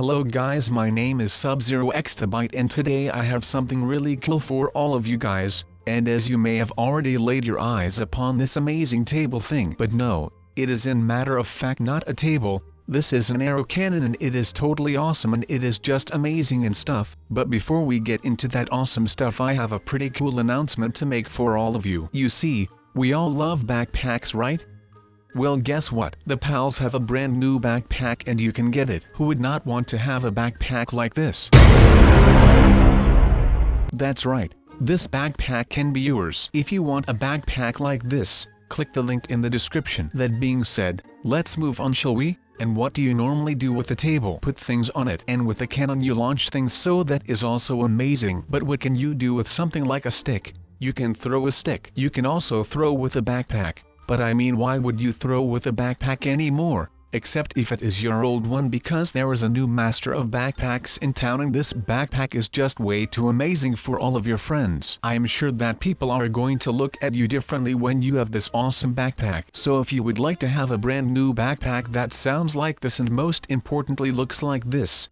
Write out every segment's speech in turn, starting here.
Hello guys, my name is SubZeroExtabyte and today I have something really cool for all of you guys, and as you may have already laid your eyes upon this amazing table thing. But no, it is in matter of fact not a table, this is an arrow cannon and it is totally awesome and it is just amazing and stuff. But before we get into that awesome stuff, I have a pretty cool announcement to make for all of you. You see, we all love backpacks, right? Well, guess what? The pals have a brand new backpack and you can get it. Who would not want to have a backpack like this? That's right. This backpack can be yours. If you want a backpack like this, click the link in the description. That being said, let's move on, shall we? And what do you normally do with a table? Put things on it. And with a cannon you launch things, so that is also amazing. But what can you do with something like a stick? You can throw a stick. You can also throw with a backpack. But I mean, why would you throw with a backpack anymore? Except if it is your old one, because there is a new master of backpacks in town and this backpack is just way too amazing for all of your friends. I am sure that people are going to look at you differently when you have this awesome backpack. So if you would like to have a brand new backpack that sounds like this and most importantly looks like this,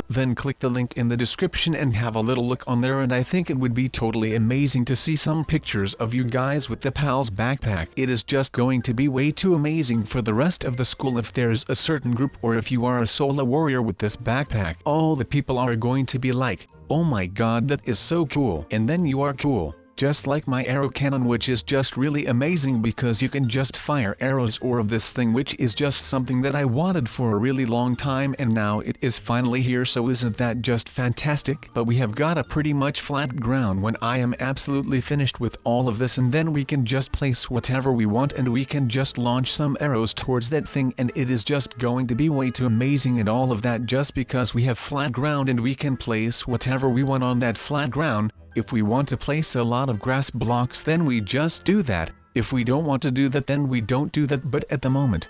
then click the link in the description and have a little look on there, and I think it would be totally amazing to see some pictures of you guys with the pals backpack. It is just going to be way too amazing for the rest of the school if there's a certain group, or if you are a solo warrior with this backpack. All the people are going to be like, oh my god, that is so cool. And then you are cool. Just like my arrow cannon, which is just really amazing because you can just fire arrows or of this thing, which is just something that I wanted for a really long time and now it is finally here. So isn't that just fantastic? But we have got a pretty much flat ground when I am absolutely finished with all of this, and then we can just place whatever we want and we can just launch some arrows towards that thing, and it is just going to be way too amazing and all of that just because we have flat ground and we can place whatever we want on that flat ground. If we want to place a lot of grass blocks, then we just do that. If we don't want to do that, then we don't do that. But at the moment,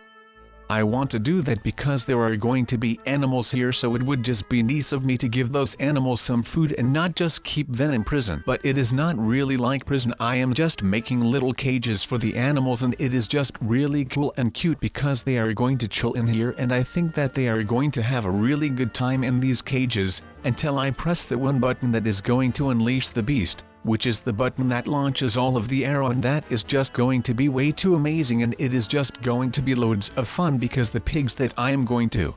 I want to do that because there are going to be animals here, so it would just be nice of me to give those animals some food and not just keep them in prison. But it is not really like prison. I am just making little cages for the animals and it is just really cool and cute because they are going to chill in here, and I think that they are going to have a really good time in these cages until I press the one button that is going to unleash the beast, which is the button that launches all of the arrow, and that is just going to be way too amazing, and it is just going to be loads of fun because the pigs that I am going to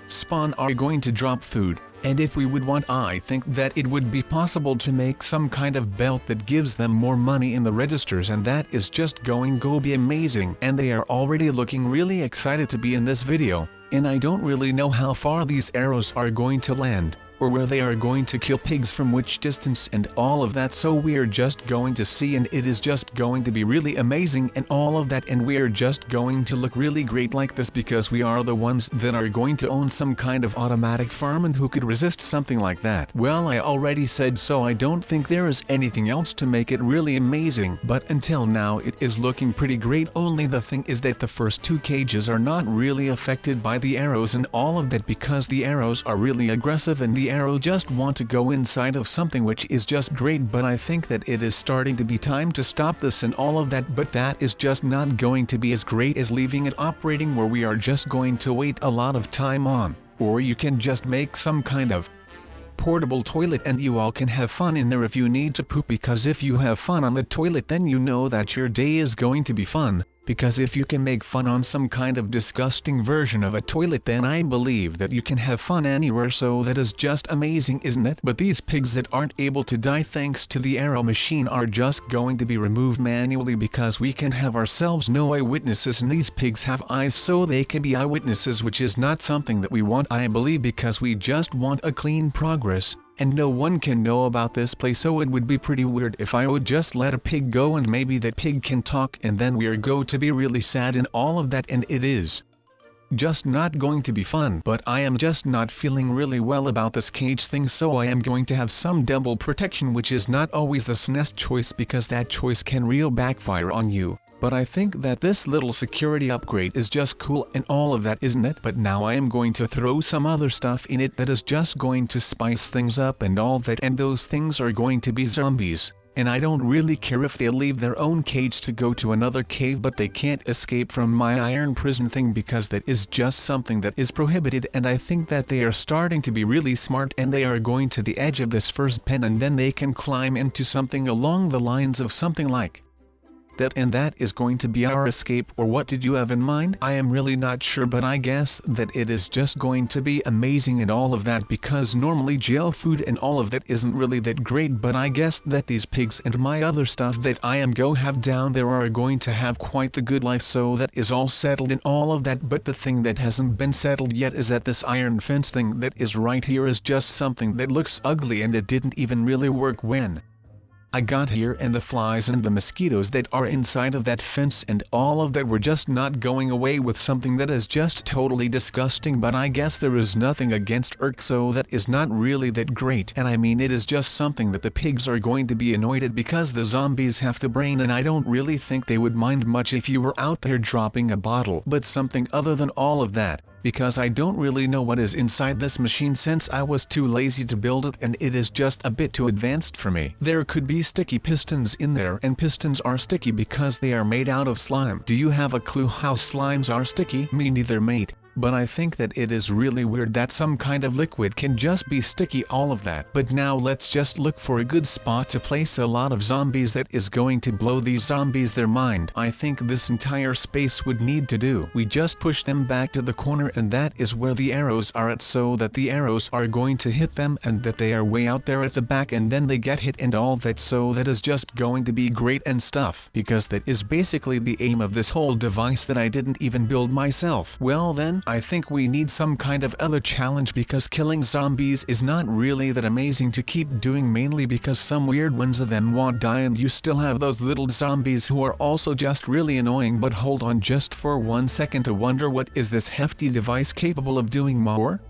spawn are going to drop food. And if we would want, I think that it would be possible to make some kind of belt that gives them more money in the registers, and that is just going to be amazing. And they are already looking really excited to be in this video, and I don't really know how far these arrows are going to land, or where they are going to kill pigs from which distance and all of that, so we're just going to see, and it is just going to be really amazing and all of that, and we're just going to look really great like this because we are the ones that are going to own some kind of automatic farm, and who could resist something like that? Well, I already said so. I don't think there is anything else to make it really amazing, but until now it is looking pretty great. Only the thing is that the first two cages are not really affected by the arrows and all of that because the arrows are really aggressive and the arrow just want to go inside of something, which is just great. But I think that it is starting to be time to stop this and all of that, but that is just not going to be as great as leaving it operating where we are just going to wait a lot of time on. Or you can just make some kind of portable toilet and you all can have fun in there if you need to poop, because if you have fun on the toilet then you know that your day is going to be fun. Because if you can make fun on some kind of disgusting version of a toilet, then I believe that you can have fun anywhere, so that is just amazing, isn't it? But these pigs that aren't able to die thanks to the arrow machine are just going to be removed manually because we can have ourselves no eyewitnesses, and these pigs have eyes so they can be eyewitnesses, which is not something that we want, I believe, because we just want a clean progress. And no one can know about this place, so it would be pretty weird if I would just let a pig go and maybe that pig can talk and then we're going to be really sad and all of that, and it is just not going to be fun. But I am just not feeling really well about this cage thing, so I am going to have some double protection, which is not always the best choice because that choice can real backfire on you. But I think that this little security upgrade is just cool and all of that, isn't it? But now I am going to throw some other stuff in it that is just going to spice things up and all that, and those things are going to be zombies. and I don't really care if they leave their own cage to go to another cave, but they can't escape from my iron prison thing, because that is just something that is prohibited. And I think that they are starting to be really smart, and they are going to the edge of this first pen, and then they can climb into something along the lines of something like that, and that is going to be our escape. Or what did you have in mind? I am really not sure, but I guess that it is just going to be amazing and all of that, because normally jail food and all of that isn't really that great, but I guess that these pigs and my other stuff that I am go have down there are going to have quite the good life, so that is all settled and all of that. But the thing that hasn't been settled yet is that this iron fence thing that is right here is just something that looks ugly, and it didn't even really work when I got here, and the flies and the mosquitoes that are inside of that fence and all of that were just not going away with something that is just totally disgusting. But I guess there is nothing against Irk, so that is not really that great. And I mean, it is just something that the pigs are going to be annoyed at, because the zombies have the brain, and I don't really think they would mind much if you were out there dropping a bottle. But something other than all of that, because I don't really know what is inside this machine since I was too lazy to build it, and it is just a bit too advanced for me. There could be sticky pistons in there, and pistons are sticky because they are made out of slime. Do you have a clue how slimes are sticky? Me neither, mate. But I think that it is really weird that some kind of liquid can just be sticky, all of that. But now let's just look for a good spot to place a lot of zombies that is going to blow these zombies their mind. I think this entire space would need to do. We just push them back to the corner, and that is where the arrows are at, so that the arrows are going to hit them, and that they are way out there at the back, and then they get hit and all that. So that is just going to be great and stuff, because that is basically the aim of this whole device that I didn't even build myself. Well then, I think we need some kind of other challenge, because killing zombies is not really that amazing to keep doing, mainly because some weird ones of them won't die, and you still have those little zombies who are also just really annoying. But hold on just for 1 second to wonder, what is this hefty device capable of doing more?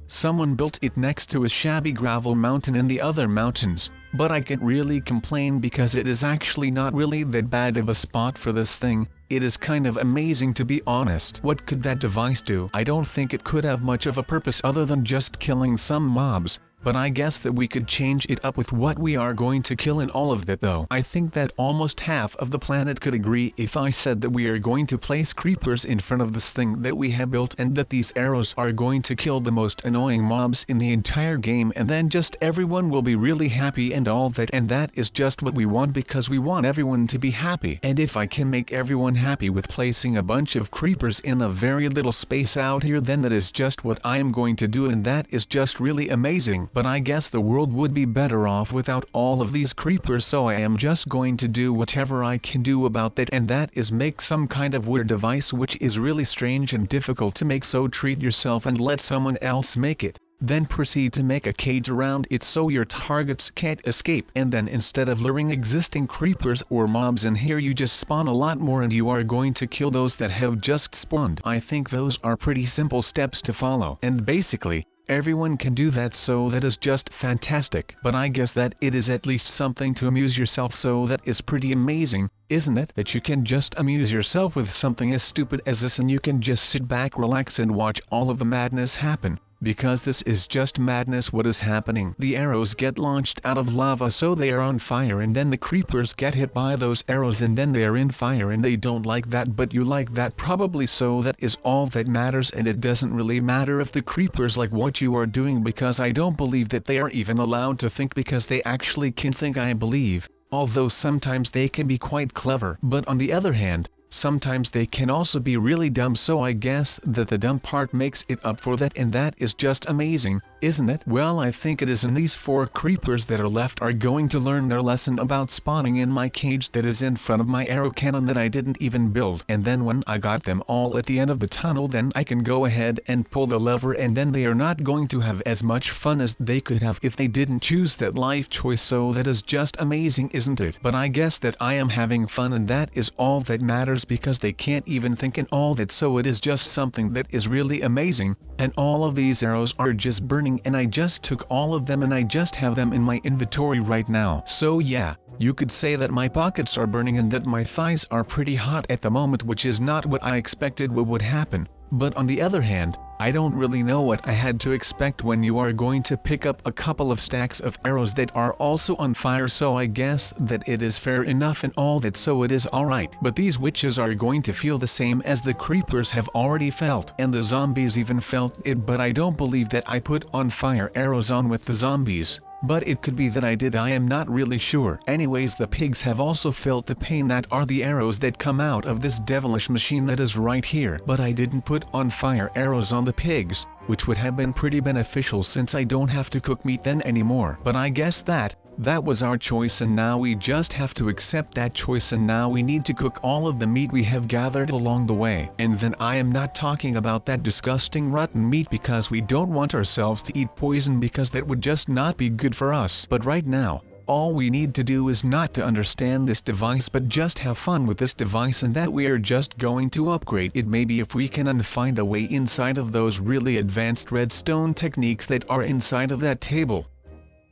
Someone built it next to a shabby gravel mountain in the other mountains, but I can't really complain because it is actually not really that bad of a spot for this thing. It is kind of amazing, to be honest. What could that device do? I don't think it could have much of a purpose other than just killing some mobs. But I guess that we could change it up with what we are going to kill and all of that, though. I think that almost half of the planet could agree if I said that we are going to place creepers in front of this thing that we have built, and that these arrows are going to kill the most annoying mobs in the entire game, and then just everyone will be really happy and all that. And that is just what we want, because we want everyone to be happy. And if I can make everyone happy with placing a bunch of creepers in a very little space out here, then that is just what I am going to do, and that is just really amazing. But I guess the world would be better off without all of these creepers, so I am just going to do whatever I can do about that, and that is make some kind of weird device which is really strange and difficult to make. So treat yourself and let someone else make it. Then proceed to make a cage around it so your targets can't escape, and then instead of luring existing creepers or mobs in here, you just spawn a lot more, and you are going to kill those that have just spawned. I think those are pretty simple steps to follow, and basically everyone can do that, so that is just fantastic. But I guess that it is at least something to amuse yourself, so that is pretty amazing, isn't it? That you can just amuse yourself with something as stupid as this, and you can just sit back, relax, and watch all of the madness happen. Because this is just madness what is happening. The arrows get launched out of lava, so they are on fire, and then the creepers get hit by those arrows, and then they are in fire, and they don't like that, but you like that probably, so that is all that matters. And it doesn't really matter if the creepers like what you are doing, because I don't believe that they are even allowed to think, because they actually can think, I believe, although sometimes they can be quite clever. But on the other hand, sometimes they can also be really dumb, so I guess that the dumb part makes it up for that, and that is just amazing, isn't it? Well, I think it is, and these 4 creepers that are left are going to learn their lesson about spawning in my cage that is in front of my arrow cannon that I didn't even build. And then when I got them all at the end of the tunnel, then I can go ahead and pull the lever, and then they are not going to have as much fun as they could have if they didn't choose that life choice. So that is just amazing, isn't it? But I guess that I am having fun, and that is all that matters, because they can't even think and all that, so it is just something that is really amazing. And all of these arrows are just burning, and I just took all of them, and I just have them in my inventory right now. So yeah, you could say that my pockets are burning and that my thighs are pretty hot at the moment, which is not what I expected would happen. But on the other hand, I don't really know what I had to expect when you are going to pick up a couple of stacks of arrows that are also on fire, so I guess that it is fair enough and all that, so it is alright. But these witches are going to feel the same as the creepers have already felt, and the zombies even felt it, but I don't believe that I put on fire arrows on with the zombies. But it could be that I did, I am not really sure. Anyways, the pigs have also felt the pain that are the arrows that come out of this devilish machine that is right here. But I didn't put on fire arrows on the pigs, which would have been pretty beneficial since I don't have to cook meat then anymore. But I guess that was our choice, and now we just have to accept that choice, and now we need to cook all of the meat we have gathered along the way. And then I am not talking about that disgusting rotten meat, because we don't want ourselves to eat poison, because that would just not be good for us. But right now, all we need to do is not to understand this device but just have fun with this device, and that we are just going to upgrade it maybe if we can find a way inside of those really advanced redstone techniques that are inside of that table.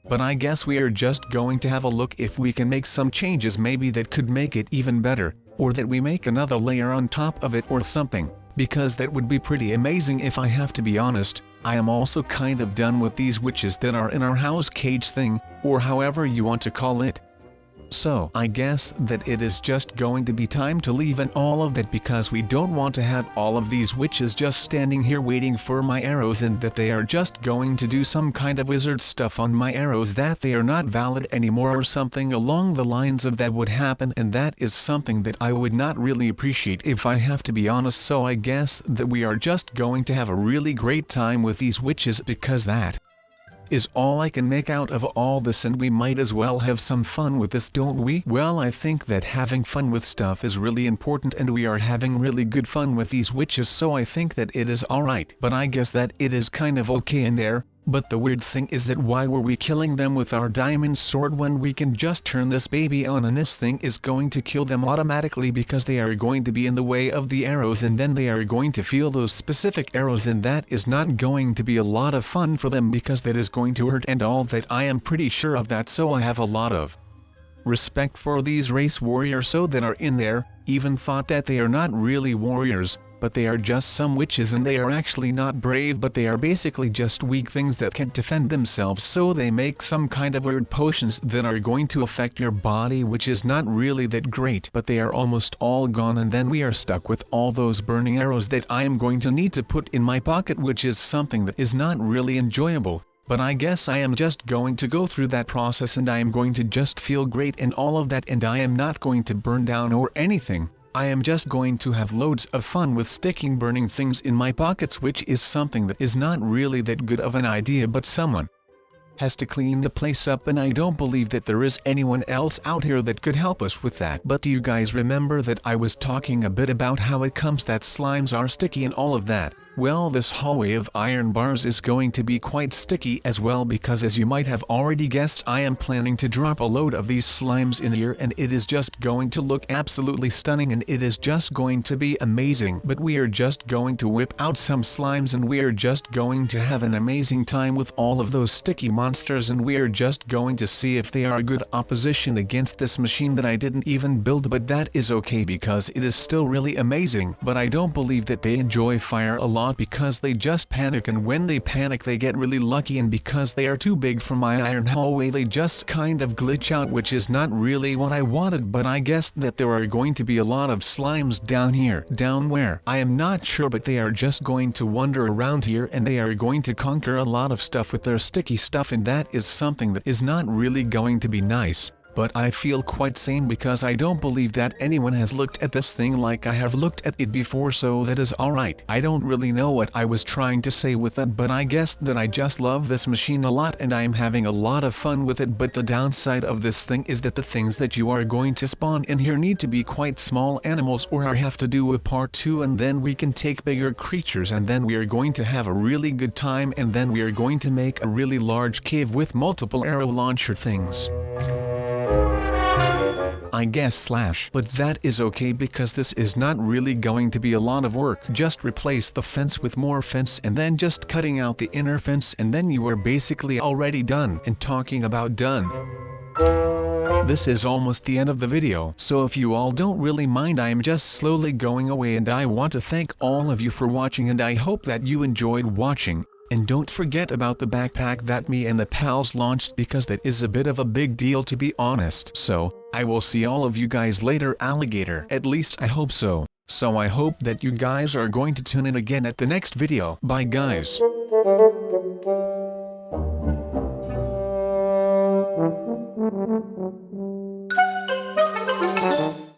But I guess we are just going to have a look if we can make some changes maybe that could make it even better, or that we make another layer on top of it or something, because that would be pretty amazing if I have to be honest. I am also kind of done with these witches that are in our house cage thing, or however you want to call it. So I guess that it is just going to be time to leave and all of that, because we don't want to have all of these witches just standing here waiting for my arrows, and that they are just going to do some kind of wizard stuff on my arrows, that they are not valid anymore or something along the lines of that would happen, and that is something that I would not really appreciate if I have to be honest. So I guess that we are just going to have a really great time with these witches, because that is all I can make out of all this, and we might as well have some fun with this, don't we? Well, I think that having fun with stuff is really important, and we are having really good fun with these witches, so I think that it is alright. But I guess that it is kind of okay in there. But the weird thing is that why were we killing them with our diamond sword when we can just turn this baby on, and this thing is going to kill them automatically, because they are going to be in the way of the arrows, and then they are going to feel those specific arrows, and that is not going to be a lot of fun for them, because that is going to hurt and all that. I am pretty sure of that, so I have a lot of respect for these race warriors so that are in there, even thought that they are not really warriors, but they are just some witches, and they are actually not brave, but they are basically just weak things that can't defend themselves, so they make some kind of weird potions that are going to affect your body, which is not really that great. But they are almost all gone, and then we are stuck with all those burning arrows that I am going to need to put in my pocket, which is something that is not really enjoyable. But I guess I am just going to go through that process, and I am going to just feel great and all of that, and I am not going to burn down or anything. I am just going to have loads of fun with sticking burning things in my pockets, which is something that is not really that good of an idea, but someone has to clean the place up, and I don't believe that there is anyone else out here that could help us with that. But do you guys remember that I was talking a bit about how it comes that slimes are sticky and all of that? Well, this hallway of iron bars is going to be quite sticky as well, because as you might have already guessed, I am planning to drop a load of these slimes in here, and it is just going to look absolutely stunning, and it is just going to be amazing. But we are just going to whip out some slimes, and we are just going to have an amazing time with all of those sticky monsters, and we are just going to see if they are good opposition against this machine that I didn't even build. But that is okay, because it is still really amazing. But I don't believe that they enjoy fire a lot, because they just panic, and when they panic they get really lucky, and because they are too big for my iron hallway they just kind of glitch out, which is not really what I wanted. But I guess that there are going to be a lot of slimes down here. Down where? I am not sure, but they are just going to wander around here, and they are going to conquer a lot of stuff with their sticky stuff, and that is something that is not really going to be nice. But I feel quite sane, because I don't believe that anyone has looked at this thing like I have looked at it before, so that is alright. I don't really know what I was trying to say with that, but I guess that I just love this machine a lot, and I am having a lot of fun with it. But the downside of this thing is that the things that you are going to spawn in here need to be quite small animals, or I have to do a part 2, and then we can take bigger creatures, and then we are going to have a really good time, and then we are going to make a really large cave with multiple arrow launcher things, I guess. But that is okay, because this is not really going to be a lot of work. Just replace the fence with more fence, and then just cutting out the inner fence, and then you are basically already done. And talking about done, This is almost the end of the video, so if you all don't really mind, I am just slowly going away, and I want to thank all of you for watching, and I hope that you enjoyed watching. And don't forget about the backpack that me and the pals launched, because that is a bit of a big deal, to be honest. So, I will see all of you guys later, alligator. At least I hope so. So I hope that you guys are going to tune in again at the next video. Bye guys.